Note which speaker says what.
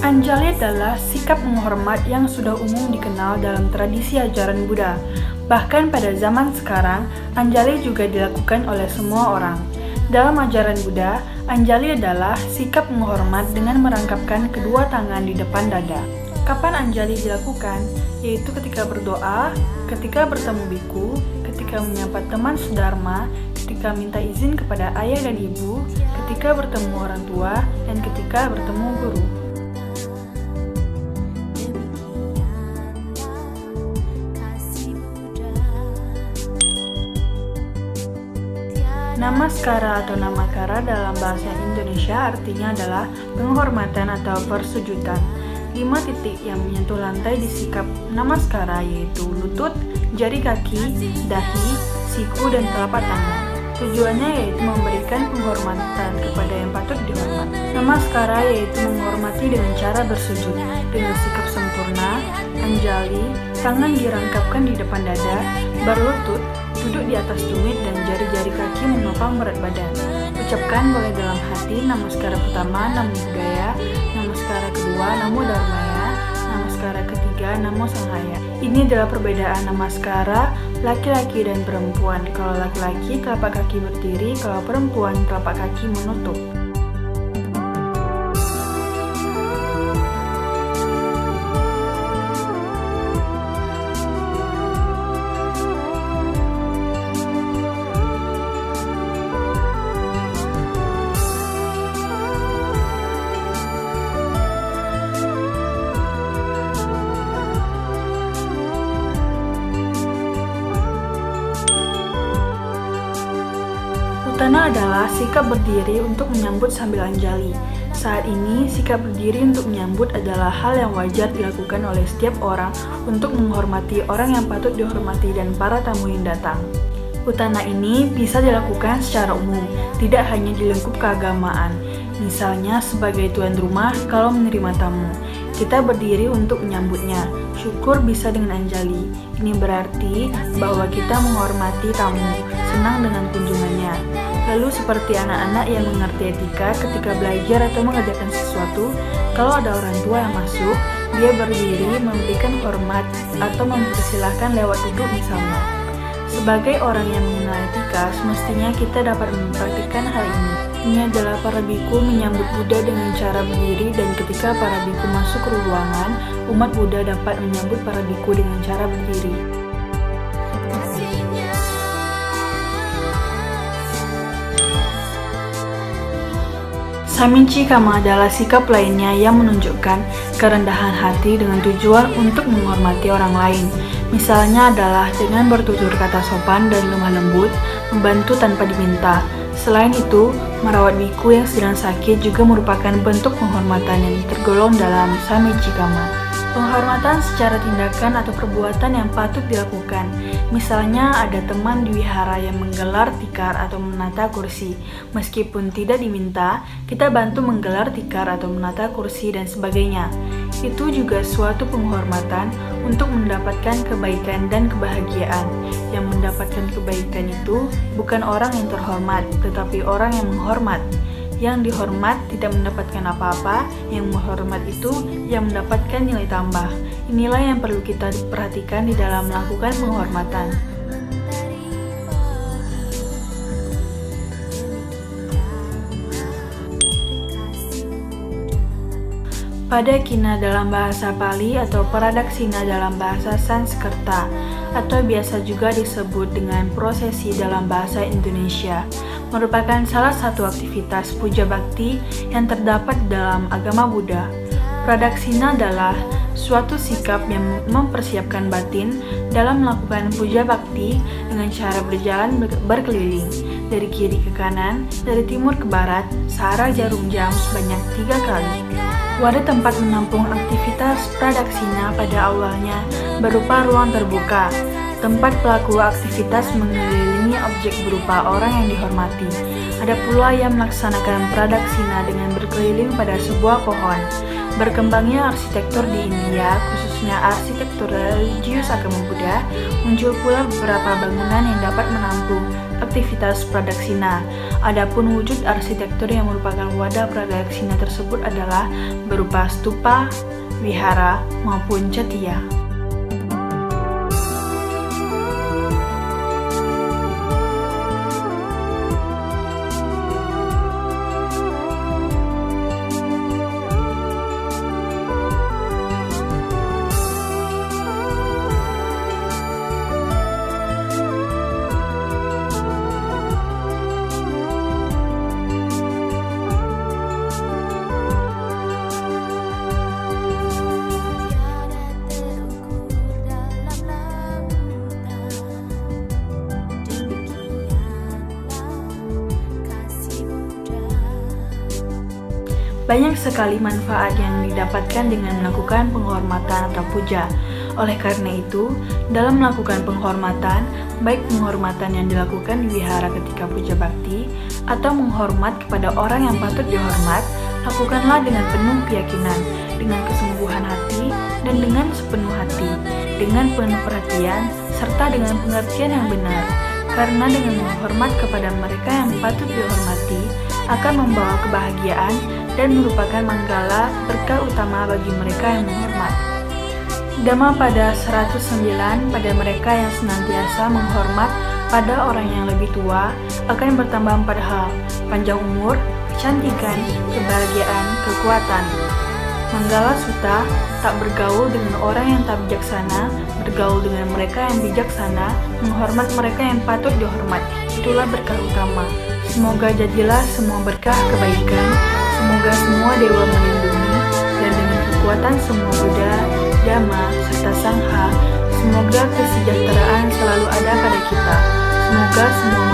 Speaker 1: Anjali adalah sikap menghormat yang sudah umum dikenal dalam tradisi ajaran Buddha. Bahkan pada zaman sekarang, Anjali juga dilakukan oleh semua orang. Dalam ajaran Buddha, Anjali adalah sikap menghormat dengan merangkapkan kedua tangan di depan dada. Kapan Anjali dilakukan? Yaitu ketika berdoa, ketika bertemu biku, ketika menyapa teman sedharma, ketika minta izin kepada ayah dan ibu, ketika bertemu orang tua, dan ketika bertemu guru. Namaskara atau namakara dalam bahasa Indonesia artinya adalah penghormatan atau persujudan. 5 titik yang menyentuh lantai di sikap namaskara yaitu lutut, jari kaki, dahi, siku, dan telapak tangan. Tujuannya yaitu memberikan penghormatan kepada yang patut dihormat. Namaskara yaitu menghormati dengan cara bersujud dengan sikap sempurna, anjali, tangan dirangkapkan di depan dada, berlutut, duduk di atas tumit, dan jari-jari kaki menopang berat badan. Ucapkan boleh dalam hati. Namaskara pertama, Namo Buddhaya. Namaskara kedua, Namo Dharmaya. Namaskara ketiga, Namo Sanghaya. Ini adalah perbedaan namaskara laki-laki dan perempuan. Kalau laki-laki telapak kaki berdiri, kalau perempuan telapak kaki menutup. Utana adalah sikap berdiri untuk menyambut sambil anjali. Saat ini, sikap berdiri untuk menyambut adalah hal yang wajar dilakukan oleh setiap orang untuk menghormati orang yang patut dihormati dan para tamu yang datang. Utana ini bisa dilakukan secara umum, tidak hanya di lingkup keagamaan. Misalnya sebagai tuan rumah kalau menerima tamu, kita berdiri untuk menyambutnya. Syukur bisa dengan anjali. Ini berarti bahwa kita menghormati tamu, senang dengan kunjungannya. Lalu seperti anak-anak yang mengerti etika ketika belajar atau mengerjakan sesuatu, kalau ada orang tua yang masuk, dia berdiri memberikan hormat atau mempersilahkan lewat duduk misalnya. Sebagai orang yang mengenal etika, semestinya kita dapat mempraktikkan hal ini. Ini adalah para biku menyambut Buddha dengan cara berdiri, dan ketika para biku masuk ke ruangan, umat Buddha dapat menyambut para biku dengan cara berdiri. Saminchi Kama adalah sikap lainnya yang menunjukkan kerendahan hati dengan tujuan untuk menghormati orang lain. Misalnya adalah dengan bertutur kata sopan dan lemah lembut, membantu tanpa diminta. Selain itu, merawat biku yang sedang sakit juga merupakan bentuk penghormatan yang tergolong dalam Saminchi Kama. Penghormatan secara tindakan atau perbuatan yang patut dilakukan. Misalnya ada teman di wihara yang menggelar tikar atau menata kursi. Meskipun tidak diminta, kita bantu menggelar tikar atau menata kursi dan sebagainya. Itu juga suatu penghormatan untuk mendapatkan kebaikan dan kebahagiaan. Yang mendapatkan kebaikan itu bukan orang yang terhormat, tetapi orang yang menghormat. Yang dihormat tidak mendapatkan apa-apa, yang menghormat itu yang mendapatkan nilai tambah. Inilah yang perlu kita perhatikan di dalam melakukan penghormatan. Padakina dalam bahasa Pali atau Pradaksina dalam bahasa Sanskerta, atau biasa juga disebut dengan prosesi dalam bahasa Indonesia, merupakan salah satu aktivitas puja bakti yang terdapat dalam agama Buddha. Pradaksina adalah suatu sikap yang mempersiapkan batin dalam melakukan puja bakti dengan cara berjalan berkeliling dari kiri ke kanan, dari timur ke barat, searah jarum jam sebanyak 3 kali. Wadah tempat menampung aktivitas pradaksina pada awalnya berupa ruang terbuka, tempat pelaku aktivitas mengelilingi objek berupa orang yang dihormati. Ada pula yang melaksanakan pradaksina dengan berkeliling pada sebuah pohon. Berkembangnya arsitektur di India, khususnya arsitektur religius agama Buddha, muncul pula beberapa bangunan yang dapat menampung aktivitas pradaksina. Adapun wujud arsitektur yang merupakan wadah pradaksina tersebut adalah berupa stupa, wihara, maupun cetya. Banyak sekali manfaat yang didapatkan dengan melakukan penghormatan atau puja. Oleh karena itu, dalam melakukan penghormatan, baik penghormatan yang dilakukan di wihara ketika puja bakti, atau menghormat kepada orang yang patut dihormat, lakukanlah dengan penuh keyakinan, dengan kesungguhan hati, dan dengan sepenuh hati, dengan penuh perhatian, serta dengan pengertian yang benar. Karena dengan menghormat kepada mereka yang patut dihormati, akan membawa kebahagiaan dan merupakan manggala berkah utama bagi mereka yang menghormat. Dhamma pada 109 pada mereka yang senantiasa menghormat pada orang yang lebih tua akan bertambah 4 hal: panjang umur, kecantikan, kebahagiaan, kekuatan. Manggala Sutta, tak bergaul dengan orang yang tak bijaksana, bergaul dengan mereka yang bijaksana, menghormat mereka yang patut dihormat. Itulah berkah utama. Semoga jadilah semua berkah kebaikan, semoga semua dewa melindungi, dan dengan kekuatan semua Buddha, Dhamma, serta Sangha, semoga kesejahteraan selalu ada pada kita. Semoga semua